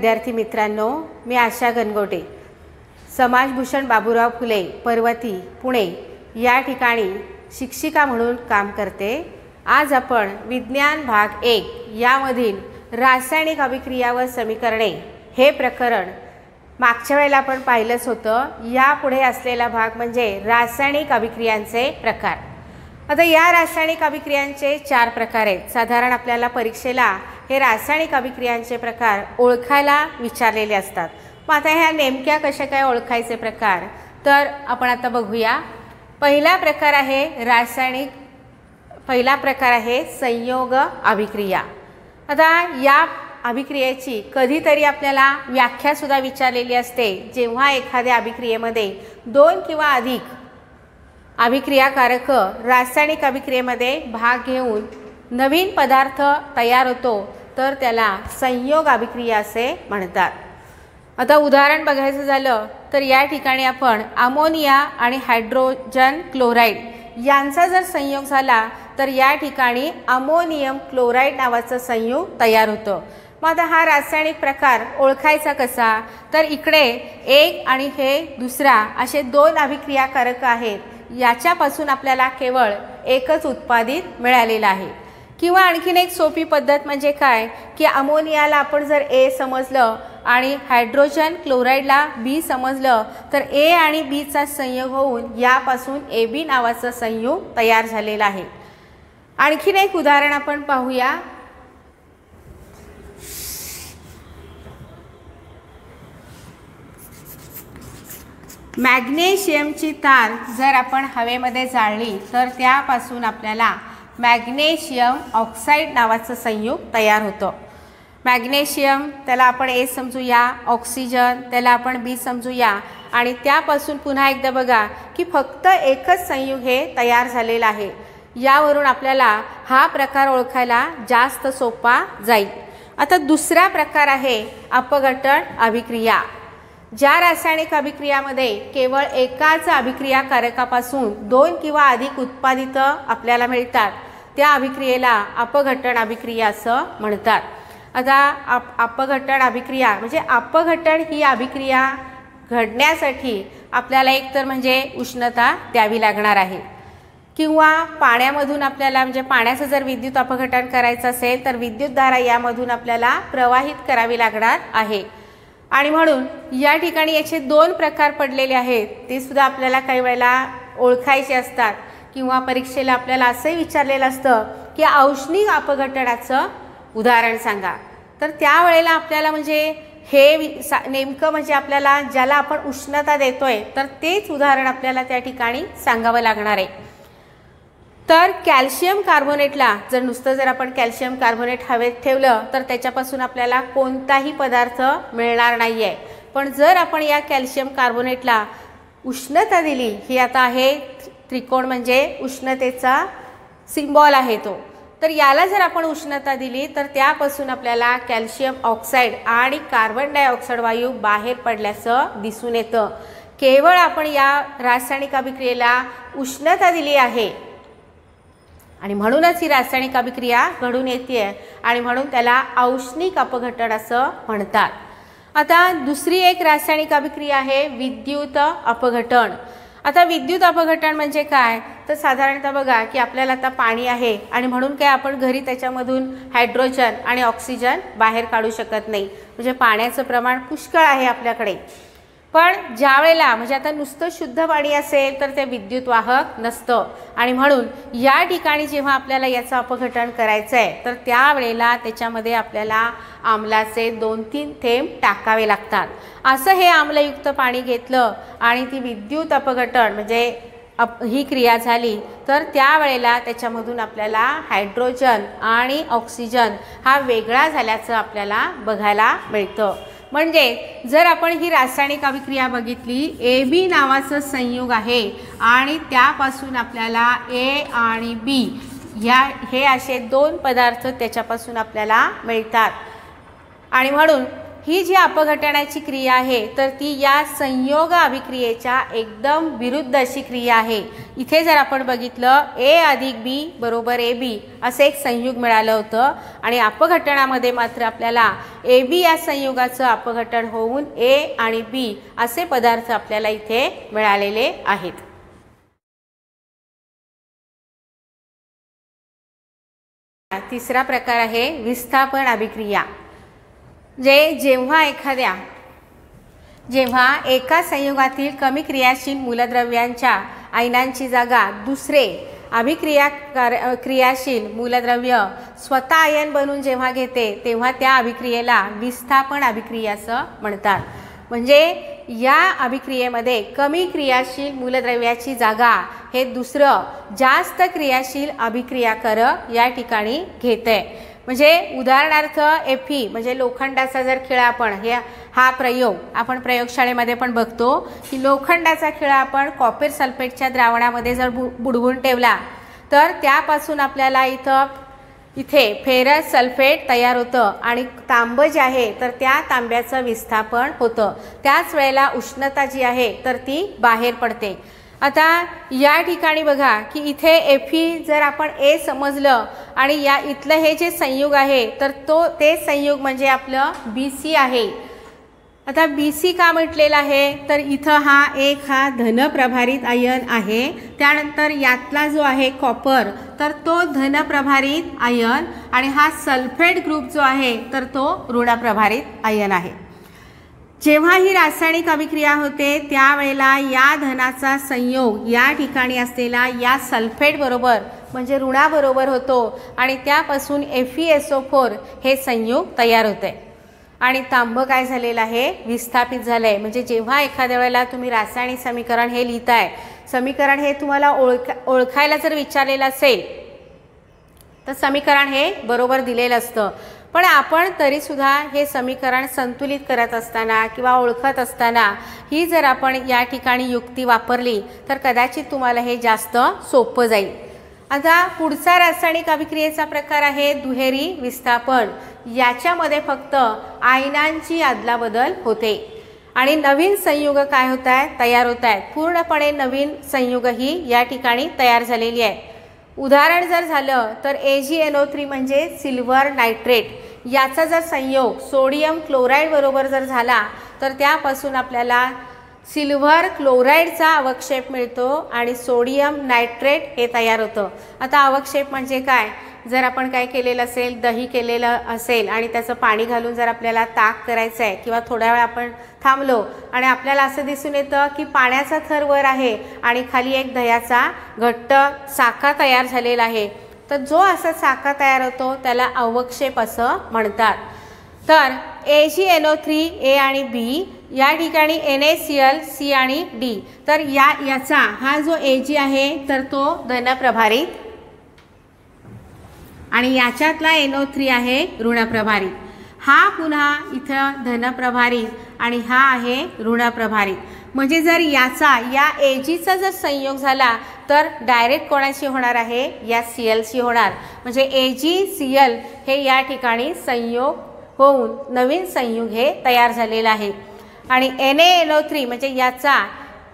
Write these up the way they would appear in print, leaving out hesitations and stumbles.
विद्यार्थी मित्रांनो, मी आशा गणगोटे, समाजभूषण बाबूराव फुले पर्वती पुणे या ठिकाणी शिक्षिका म्हणून काम करते। आज आपण विज्ञान भाग 1 यामधील रासायनिक अभिक्रिया व समीकरणे हे प्रकरण मागच्या वेळेला आपण पाहिलंच होतं। यापुढे असलेला भाग म्हणजे रासायनिक अभिक्रियांचे प्रकार। आता या रासायनिक अभिक्रियांचे 4 प्रकार आहेत। साधारण आपल्याला परीक्षेला हे रासायनिक अभिक्रियांचे प्रकार ओळखायला विचारलेले असतात। मग आता ह्या नेमक्या कशा काय ओळखायचे प्रकार, तर आपण आता बघूया। पहिला प्रकार आहे संयोग अभिक्रिया। आता या अभिक्रियेची कधीतरी आपल्याला व्याख्या सुद्धा विचारलेली असते। जेव्हा एखाद्या अभिक्रियेमध्ये 2 किंवा अधिक अभिक्रियाकारक रासायनिक अभिक्रियेमध्ये भाग घेऊन नवीन पदार्थ तयार होतो तर त्याला संयोग अभिक्रिया असे म्हणतात। आता उदाहरण बघायचं झालं तर या ठिकाणी आपण अमोनिया आणि हायड्रोजन क्लोराईड यांचा जर संयोग झाला तर या ठिकाणी अमोनियम क्लोराईड नावाचं संयुग तयार होतं। मग आता हा रासायनिक प्रकार ओळखायचा कसा, तर इकडे एक आणि हे दुसरा असे 2 अभिक्रियाकारक आहेत। याच्यापासून आपल्याला केवळ एकच उत्पादित मिळालेलं आहे। किंवा आणखीन एक सोपी पद्धत म्हणजे काय की अमोनियाला आपण जर ए समजलं आणि हायड्रोजन क्लोराईडला बी समजलं तर ए आणि बीचा संयोग होऊन यापासून AB नावाचं संयुग तयार झालेलं आहे। आणखीन एक उदाहरण आपण पाहूया। मॅग्नेशियमची तार जर आपण हवेमध्ये जाळली तर त्यापासून आपल्याला मॅग्नेशियम ऑक्साईड नावाचं संयुग तयार होतं। मॅग्नेशियम त्याला आपण ए समजूया, ऑक्सिजन त्याला आपण बी समजूया आणि त्यापासून पुन्हा एकदा बघा की फक्त एकच संयुग हे तयार झालेलं आहे। यावरून आपल्याला हा प्रकार ओळखायला जास्त सोपा जाईल। आता दुसरा प्रकार आहे अपघटन अभिक्रिया। ज्या रासायनिक अभिक्रियामध्ये केवळ एकाच अभिक्रियाकारकापासून 2 किंवा अधिक उत्पादित आपल्याला मिळतात त्या अभिक्रियेला अपघटन अभिक्रिया असं म्हणतात। आता अपघटन अभिक्रिया म्हणजे अपघटन ही अभिक्रिया घडण्यासाठी आपल्याला एकतर म्हणजे उष्णता द्यावी लागणार आहे किंवा पाण्यामधून आपल्याला म्हणजे पाण्याचं जर विद्युत अपघटन करायचं असेल तर विद्युतधारा यामधून आपल्याला प्रवाहित करावी लागणार आहे। आणि म्हणून या ठिकाणी याचे 2 प्रकार पडलेले आहेत। ते सुद्धा आपल्याला काही वेळेला ओळखायचे असतात किंवा परीक्षेला आपल्याला असंही विचारलेलं असतं की औष्णिक अपघटनाचं उदाहरण सांगा। तर त्यावेळेला आपल्याला म्हणजे हे नेमकं म्हणजे आपल्याला ज्याला आपण उष्णता देतोय तर तेच उदाहरण आपल्याला त्या ठिकाणी सांगावं लागणार आहे। तर कॅल्शियम कार्बोनेटला जर आपण कॅल्शियम कार्बोनेट हवेत ठेवलं तर त्याच्यापासून आपल्याला कोणताही पदार्थ मिळणार नाही आहे। पण जर आपण या कॅल्शियम कार्बोनेटला उष्णता दिली, ही आता आहे त्रिकोण म्हणजे उष्णतेचा सिम्बॉल आहे तो, तर याला जर आपण उष्णता दिली तर त्यापासून आपल्याला कॅल्शियम ऑक्साईड आणि कार्बन डायऑक्साईड वायू बाहेर पडल्याचं दिसून येतं। केवळ आपण या रासायनिक अभिक्रियेला उष्णता दिली आहे आणि म्हणूनच ही रासायनिक अभिक्रिया घडून येते आणि म्हणून त्याला औष्णिक अपघटन असं म्हणतात। आता दुसरी एक रासायनिक अभिक्रिया आहे विद्युत अपघटन। आता विद्युत अपघटन म्हणजे काय, तर साधारणतः बघा की आपल्याला आता पाणी आहे आणि म्हणून काय आपण घरी त्याच्यामधून हायड्रोजन आणि ऑक्सिजन बाहेर काढू शकत नाही, म्हणजे पाण्याचं प्रमाण पुष्कळ आहे आपल्याकडे। पण ज्या वेळेला म्हणजे आता नुसतं शुद्ध पाणी असेल तर ते विद्युत वाहक नसतं आणि म्हणून या ठिकाणी जेव्हा आपल्याला याचं अपघटन करायचं आहे तर त्यावेळेला त्याच्यामध्ये आपल्याला आम्लाचे 2-3 थेंब टाकावे लागतात। असं हे आम्लयुक्त पाणी घेतलं आणि ती विद्युत अपघटन म्हणजे ही क्रिया झाली तर त्यावेळेला त्याच्यामधून आपल्याला हायड्रोजन आणि ऑक्सिजन हा वेगळा झाल्याचं आपल्याला बघायला मिळतं। म्हणजे जर आपण ही रासायनिक अभिक्रिया बघितली, AB नावाचं संयुग आहे आणि त्यापासून आपल्याला A आणि B हे असे 2 पदार्थ त्याच्यापासून आपल्याला मिळतात आणि म्हणून ही जी अपघटनाची क्रिया आहे तर ती या संयोग अभिक्रियेच्या एकदम विरुद्ध अशी क्रिया आहे। इथे जर आपण बघितलं A अधिक B बरोबर AB असे एक संयुग मिळालं होतं आणि अपघटनामध्ये मात्र आपल्याला AB या संयुगाचं अपघटन होऊन A आणि B असे पदार्थ आपल्याला इथे मिळालेले आहेत। तिसरा प्रकार आहे विस्थापन अभिक्रिया। जेव्हा एका संयुगातील कमी क्रियाशील मूलद्रव्यांच्या आयनांची जागा दुसरे क्रियाशील मूलद्रव्य स्वतः आयन बनून जेव्हा घेते तेव्हा त्या अभिक्रियेला विस्थापन अभिक्रिया असं म्हणतात। म्हणजे या अभिक्रियेमध्ये कमी क्रियाशील मूलद्रव्याची जागा हे दुसरं जास्त क्रियाशील अभिक्रियाकारक या ठिकाणी घेते। म्हणजे उदाहरणार्थ Fe म्हणजे लोखंडाचा जर खिळा हा प्रयोग आपण प्रयोगशाळेमध्ये पण बघतो की लोखंडाचा खिळा आपण कॉपर सल्फेटच्या द्रावणामध्ये जर बुडवून ठेवला तर त्यापासून आपल्याला इथे फेरस सल्फेट तयार होतं आणि तांब जे आहे तर त्या तांब्याचं विस्थापन होतं। त्याच वेळेला उष्णता जी आहे तर ती बाहेर पडते। आता या ठिकाणी बघा की इथे Fe जर आपण A समजलं आणि या इथलं हे जे संयुग आहे तर ते संयुग म्हणजे आपलं BC आहे। आता BC का म्हटलेलं आहे तर इथं हा धन प्रभारित आयन आहे, त्यानंतर यातला जो आहे कॉपर तर तो धन प्रभारित आयन आणि हा सल्फेट ग्रुप जो आहे तर तो ऋण प्रभारित आयन आहे। जेव्हा ही रासायनिक अभिक्रिया होते त्यावेळेला या धनाचा संयोग या ठिकाणी असलेला या सल्फेट बरोबर म्हणजे ऋणाबरोबर होतो आणि त्यापासून FeSO4 हे संयुग तयार होते आणि तांब काय झालेलं आहे विस्थापित झालंय। म्हणजे जेव्हा एखाद्या वेळेला तुम्ही रासायनिक समीकरण हे लिहिताय, समीकरण हे तुम्हाला ओळखायला जर विचारलेलं असेल तर समीकरण हे बरोबर दिलेलं असतं, पण आपण तरी सुद्धा हे समीकरण संतुलित करत असताना किंवा ओळखत असताना ही जर आपण या ठिकाणी युक्ती वापरली तर कदाचित तुम्हाला हे जास्त सोपं जाईल। आता पुढचा रासायनिक अभिक्रियेचा प्रकार आहे दुहेरी विस्थापन। याच्यामध्ये फक्त आयनांची अदलाबदल होते आणि नवीन संयुग काय होत आहेत तयार होत आहेत, पूर्णपणे नवीन संयुग ही या ठिकाणी तयार झालेली आहे। उदाहरण जर झालं तर AgNO3 म्हणजे सिल्वर नायट्रेट याचा जर संयोग सोडियम क्लोराईड बरोबर जर झाला तर त्यापासून आपल्याला सिल्वर क्लोराईडचा अवक्षेप मिळतो आणि सोडियम नायट्रेट हे तयार होतं। आता अवक्षेप म्हणजे काय, जर आपण काय केलेलं असेल दही केलेलं असेल आणि त्याचं पाणी घालून जर आपल्याला ताक करायचं आहे किंवा थोड्या वेळ आपण थांबलो आणि आपल्याला असं दिसून येतं की पाण्याचा थर वर आहे आणि खाली एक दह्याचा घट्ट साका तयार झालेला आहे, तर जो असा साका तयार होतो त्याला अवक्षेप असं म्हणतात। तर AgNO3 A आणि B या ठिकाणी NaCl C आणि D, तर याचा हा जो Ag आहे तर तो धन प्रभारित आणि याच्यातला NO3 आहे ऋण प्रभारित, हा पुन्हा इथं धन प्रभारित आणि हा आहे ऋण प्रभारित। म्हणजे जर या Agचा जर संयोग झाला तर डायरेक्ट कोणाशी होणार आहे या Clशी होणार, म्हणजे AgCl हे या ठिकाणी संयोग होऊन नवीन संयुग हे तयार झालेलं आहे आणि NaNO3 म्हणजे याचा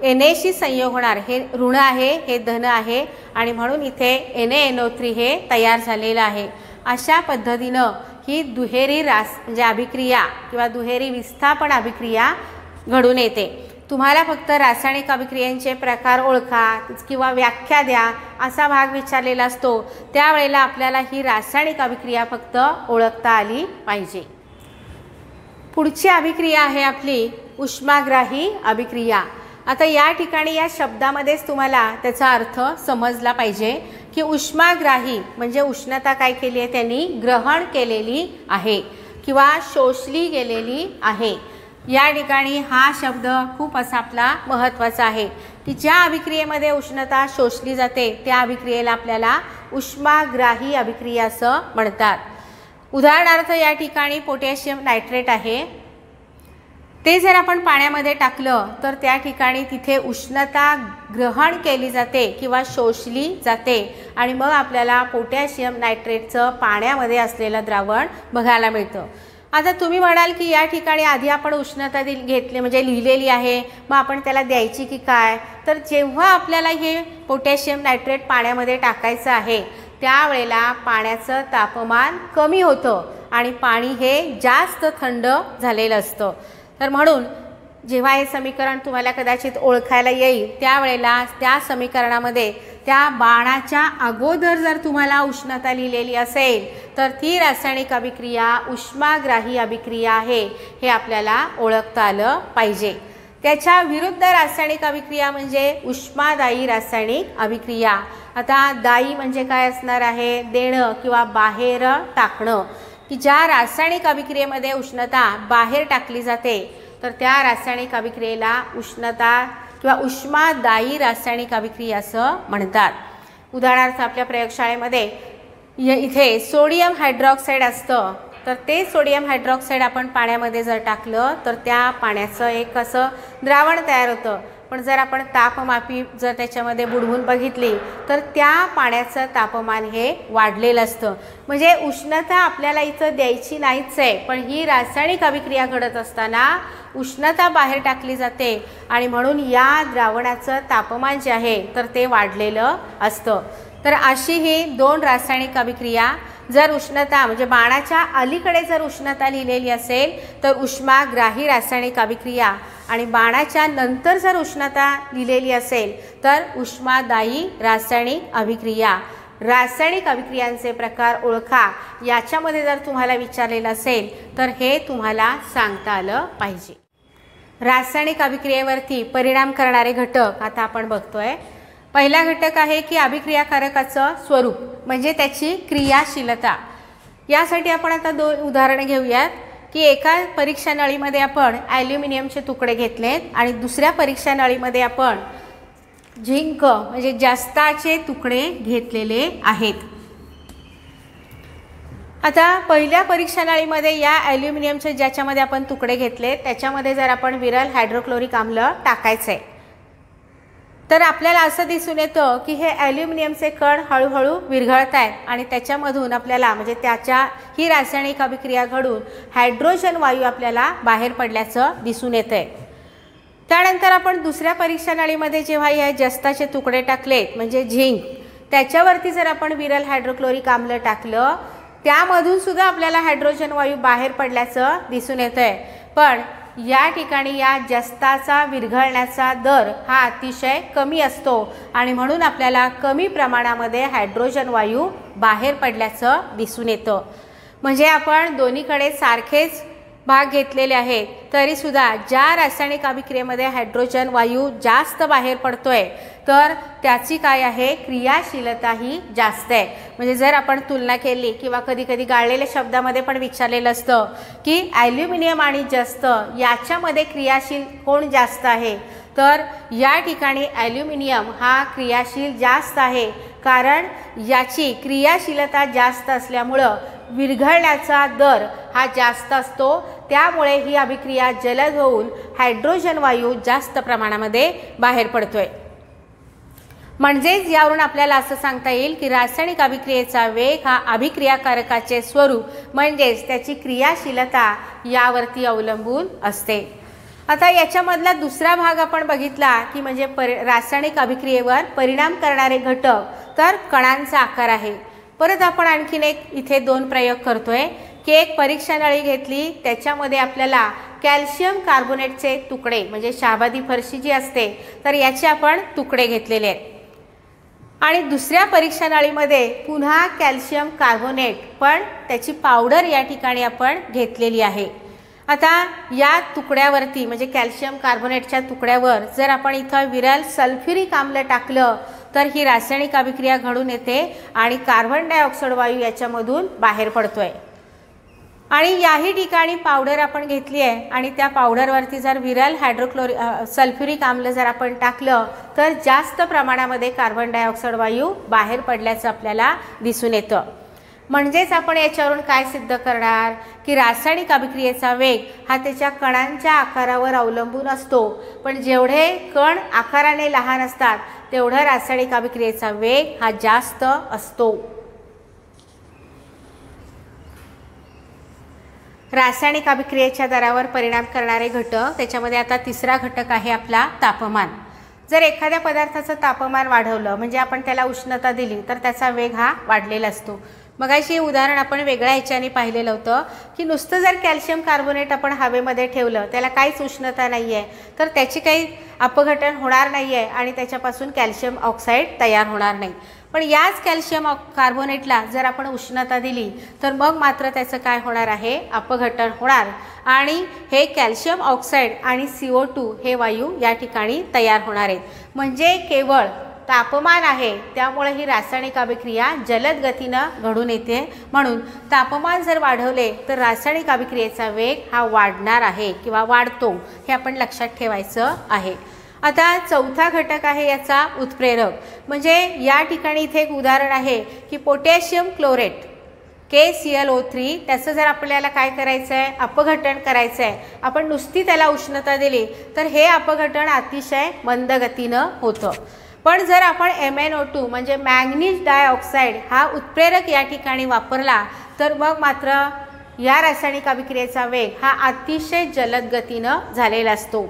Na संयोग होणार, हे ऋण आहे हे धन आहे आणि म्हणून इथे NaNO3 हे तयार झालेलं आहे। अशा पद्धतीनं ही दुहेरी म्हणजे अभिक्रिया किंवा दुहेरी विस्थापन अभिक्रिया घडून येते। तुम्हाला फक्त रासायनिक अभिक्रियांचे प्रकार ओळखा किंवा व्याख्या द्या असा भाग विचारलेला असतो, त्यावेळेला आपल्याला ही रासायनिक अभिक्रिया फक्त ओळखता आली पाहिजे। पुढची अभिक्रिया आहे आपली उष्माग्राही अभिक्रिया। आता या ठिकाणी या शब्दामध्येच तुम्हाला त्याचा अर्थ समजला पाहिजे की उष्माग्राही म्हणजे उष्णता काय केली आहे त्यांनी ग्रहण केलेली आहे किंवा शोषली गेलेली आहे। या ठिकाणी हा शब्द खूप असा आपला महत्त्वाचा आहे की ज्या अभिक्रियेमध्ये उष्णता शोषली जाते त्या अभिक्रियेला आपल्याला उष्माग्राही अभिक्रिया असं म्हणतात। उदाहरणार्थ या ठिकाणी पोटॅशियम नायट्रेट आहे, ते जर आपण पाण्यामध्ये टाकलं तर त्या ठिकाणी तिथे उष्णता ग्रहण केली जाते किंवा शोषली जाते आणि मग आपल्याला पोटॅशियम नायट्रेटचं पाण्यामध्ये असलेलं द्रावण बघायला मिळतं। आता तुम्ही म्हणाल की या ठिकाणी आधी आपण उष्णता घेतली म्हणजे लिहिलेली आहे, मग आपण त्याला द्यायची की काय? तर जेव्हा आपल्याला हे पोटॅशियम नायट्रेट पाण्यामध्ये टाकायचं आहे त्यावेळेला पाण्याचं तापमान कमी होतं आणि पाणी हे जास्त थंड झालेलं असतं. तर म्हणून जेव्हा हे समीकरण तुम्हाला कदाचित ओळखायला येईल त्यावेळेला त्या समीकरणामध्ये त्या बाणाच्या अगोदर जर तुम्हाला उष्णता लिहिलेली असेल तर ती रासायनिक अभिक्रिया उष्माग्राही अभिक्रिया आहे हे आपल्याला ओळखता आलं पाहिजे. त्याच्या विरुद्ध रासायनिक अभिक्रिया म्हणजे उष्मादायी रासायनिक अभिक्रिया. आता दायी म्हणजे काय असणार आहे? देणं किंवा बाहेर टाकणं. की ज्या रासायनिक अभिक्रियेमध्ये उष्णता बाहेर टाकली जाते तर त्या रासायनिक अभिक्रियेला उष्णता किंवा उष्मादायी रासायनिक अभिक्रिया असं म्हणतात. उदाहरणार्थ आपल्या प्रयोगशाळेमध्ये इथे सोडियम हायड्रॉक्साईड असतं, तर ते सोडियम हायड्रॉक्साईड आपण पाण्यामध्ये जर टाकलं तर त्या पाण्याचं एक असं द्रावण तयार होतं. पण जर आपण तापमापी जर त्याच्यामध्ये बुडवून बघितली तर त्या पाण्याचं तापमान हे वाढलेलं असतं. म्हणजे उष्णता आपल्याला इथं द्यायची नाहीच आहे, पण ही रासायनिक अभिक्रिया घडत असताना उष्णता बाहेर टाकली जाते आणि म्हणून या द्रावणाचं तापमान जे आहे तर ते वाढलेलं असतं. तर अशी ही दोन रासायनिक अभिक्रिया जर उष्णता म्हणजे बाणाच्या अलीकडे जर उष्णता लिहिलेली असेल तर उष्माग्राही रासायनिक अभिक्रिया आणि बाणाच्या नंतर जर उष्णता लिहिलेली असेल तर उष्मादायी रासायनिक अभिक्रिया. रासायनिक अभिक्रियांचे प्रकार ओळखा याच्यामध्ये जर तुम्हाला विचारलेलं असेल तर हे तुम्हाला सांगता आलं पाहिजे. रासायनिक अभिक्रियेवरती परिणाम करणारे घटक आता आपण बघतोय. पहिला घटक आहे की अभिक्रियाकारकाचं स्वरूप म्हणजे त्याची क्रियाशीलता. यासाठी आपण आता दोन उदाहरणे घेऊयात की एका परीक्षा नळीमध्ये आपण ॲल्युमिनियमचे तुकडे घेतलेत आणि दुसऱ्या परीक्षा नळीमध्ये आपण झिंक म्हणजे जस्ताचे तुकडे घेतलेले आहेत. आता पहिल्या परीक्षा नळीमध्ये या ॲल्युमिनियमचे ज्याच्यामध्ये आपण तुकडे घेतले त्याच्यामध्ये जर आपण विरल हायड्रोक्लोरिक आम्ल टाकायचं आहे तर आपल्याला असं दिसून येतं की हे ॲल्युमिनियमचे कण हळूहळू विरघळत आहेत आणि त्याच्यामधून आपल्याला म्हणजे त्याच्या ही रासायनिक अभिक्रिया घडून हायड्रोजन वायू आपल्याला बाहेर पडल्याचं दिसून येतं आहे. त्यानंतर आपण दुसऱ्या परीक्षा नळीमध्ये जेव्हा या जस्ताचे तुकडे टाकलेत म्हणजे झिंक त्याच्यावरती जर आपण विरल हायड्रोक्लोरिक आम्ल टाकलं त्यामधून सुद्धा आपल्याला हायड्रोजन वायू बाहेर पडल्याचं दिसून येतं आहे. पण या ठिकाणी या जस्ताचा विरघळण्याचा दर हा अतिशय कमी असतो आणि म्हणून आपल्याला कमी प्रमाणामध्ये हायड्रोजन वायू बाहेर पडल्याचं दिसून येतं. म्हणजे आपण दोन्हीकडे सारखेच भाग घेतलेले आहेत तरीसुद्धा ज्या रासायनिक अभिक्रियेमध्ये हायड्रोजन वायू जास्त बाहेर पडतोय तर त्याची काय आहे क्रियाशीलता ही जास्त आहे. म्हणजे जर आपण तुलना केली किंवा कधी कधी गाळलेल्या शब्दामध्ये पण विचारलेलं असतं की ॲल्युमिनियम आणि जस्त याच्यामध्ये क्रियाशील कोण जास्त आहे तर या ठिकाणी ॲल्युमिनियम हा क्रियाशील जास्त आहे कारण याची क्रियाशीलता जास्त असल्यामुळं विरघळण्याचा दर हा जास्त असतो. त्यामुळे ही अभिक्रिया जलद होऊन हायड्रोजन वायू जास्त प्रमाणामध्ये बाहेर पडतोय. म्हणजेच यावरून आपल्याला असं सांगता येईल की रासायनिक अभिक्रियेचा वेग हा अभिक्रियाकारकाचे स्वरूप म्हणजेच त्याची क्रियाशीलता यावरती अवलंबून असते. आता याच्यामधला दुसरा भाग आपण बघितला की म्हणजे रासायनिक अभिक्रियेवर परिणाम करणारे घटक तर कणांचा आकार आहे. परत आपण आणखीन एक इथे दोन प्रयोग करतोय की एक परीक्षा नळी घेतली त्याच्यामध्ये आपल्याला कॅल्शियम कार्बोनेटचे तुकडे म्हणजे शाहाबादी फरशी जी असते तर याचे आपण तुकडे घेतलेले आहेत आणि दुसऱ्या परीक्षा नळीमध्ये पुन्हा कॅल्शियम कार्बोनेट पण त्याची पावडर या ठिकाणी आपण घेतलेली आहे. आता या तुकड्यावरती म्हणजे कॅल्शियम कार्बोनेटच्या तुकड्यावर जर आपण इथं विरल सल्फ्युरिक आम्ल टाकलं तर ही रासायनिक अभिक्रिया घडून येते आणि कार्बन डायऑक्साईड वायू याच्यामधून बाहेर पडतोय. आणि याही ठिकाणी पावडर आपण घेतली आहे आणि त्या पावडरवरती जर विरल सल्फ्युरिक आम्ल जर आपण टाकलं तर जास्त प्रमाणामध्ये कार्बन डायऑक्साईड वायू बाहेर पडल्याचं आपल्याला दिसून येतं. म्हणजेच आपण याच्यावरून काय सिद्ध करणार की रासायनिक अभिक्रियेचा वेग हा त्याच्या कणांच्या आकारावर अवलंबून असतो, पण जेवढे कण आकाराने लहान असतात तेवढा रासायनिक अभिक्रियेचा वेग हा जास्त असतो. रासायनिक अभिक्रियेच्या दरावर परिणाम करणारे घटक, त्याच्यामध्ये आता तिसरा घटक आहे आपला तापमान. जर एखाद्या पदार्थाचं तापमान वाढवलं म्हणजे आपण त्याला उष्णता दिली तर त्याचा वेग हा वाढलेला असतो. मगाशी उदाहरण आपण वेगळ्या ह्याच्याने पाहिलेलं होतं की नुसतं जर कॅल्शियम कार्बोनेट आपण हवेमध्ये ठेवलं, त्याला काहीच उष्णता नाही आहे, तर त्याची काही अपघटन होणार नाही आहे आणि त्याच्यापासून कॅल्शियम ऑक्साईड तयार होणार नाही. पण याच कॅल्शियम कार्बोनेटला जर आपण उष्णता दिली तर मग मात्र त्याचं काय होणार आहे, अपघटन होणार आणि हे कॅल्शियम ऑक्साईड आणि CO2 हे वायू या ठिकाणी तयार होणार आहेत. म्हणजे केवळ तापमान आहे त्यामुळे ही रासायनिक अभिक्रिया जलद गतीनं घडून येते. म्हणून तापमान जर वाढवले तर रासायनिक अभिक्रियेचा वेग हा वाढणार आहे किंवा वाढतो, हे आपण लक्षात ठेवायचं आहे. आता चौथा घटक आहे याचा उत्प्रेरक. म्हणजे या ठिकाणी इथे एक उदाहरण आहे की पोटॅशियम क्लोरेट KClO3, त्याचं जर आपल्याला काय करायचं आहे, अपघटन करायचं आहे. आपण नुसती त्याला उष्णता दिली तर हे अपघटन अतिशय मंद गतीनं होतं. पण जर आपण MnO2 म्हणजे मॅंगनीज डायऑक्साईड हा उत्प्रेरक या ठिकाणी वापरला तर मग मात्र या रासायनिक अभिक्रियेचा वेग हा अतिशय जलद गतीनं झालेला असतो.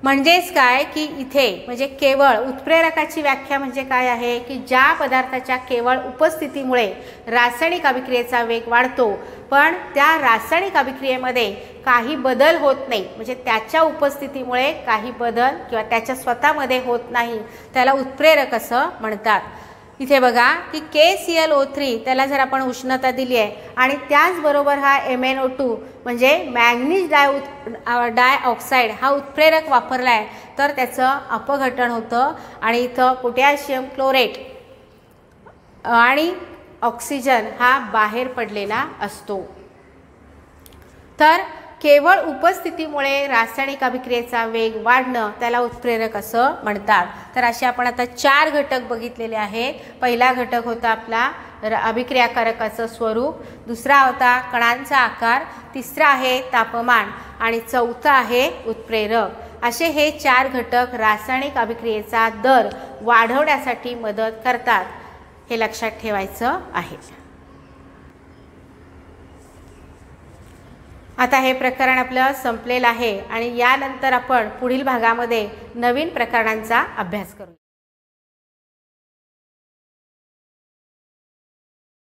म्हणजेच काय की इथे म्हणजे केवळ उत्प्रेरकाची व्याख्या म्हणजे काय आहे की ज्या पदार्थाच्या केवळ उपस्थितीमुळे रासायनिक अभिक्रियेचा वेग वाढतो, पण त्या रासायनिक अभिक्रियेमध्ये काही बदल होत नाही, म्हणजे त्याच्या उपस्थितीमुळे काही बदल किंवा त्याच्या स्वतःमध्ये होत नाही, त्याला उत्प्रेरक असं म्हणतात. इथे बघा की KClO3 त्याला जर आपण उष्णता दिली आहे आणि त्याचबरोबर हा MnO2 म्हणजे मॅंगनीज डायऑक्साईड हा उत्प्रेरक वापरला आहे तर त्याचं अपघटन होतं आणि इथं पोटॅशियम क्लोरेट आणि ऑक्सिजन हा बाहेर पडलेला असतो. तर केवळ उपस्थितीमुळे रासायनिक अभिक्रियेचा वेग वाढणं त्याला उत्प्रेरक असं म्हणतात. तर असे आपण आता 4 घटक बघितलेले आहेत. पहिला घटक होता आपला अभिक्रियाकारकाचं स्वरूप, दुसरा होता कणांचा आकार, तिसरा आहे तापमान आणि चौथा आहे उत्प्रेरक. असे हे 4 घटक रासायनिक अभिक्रियेचा दर वाढवण्यासाठी मदत करतात, हे लक्षात ठेवायचं आहे. आता हे प्रकरण आपलं संपलेलं आहे आणि यानंतर आपण पुढील भागामध्ये नवीन प्रकरणांचा अभ्यास करू.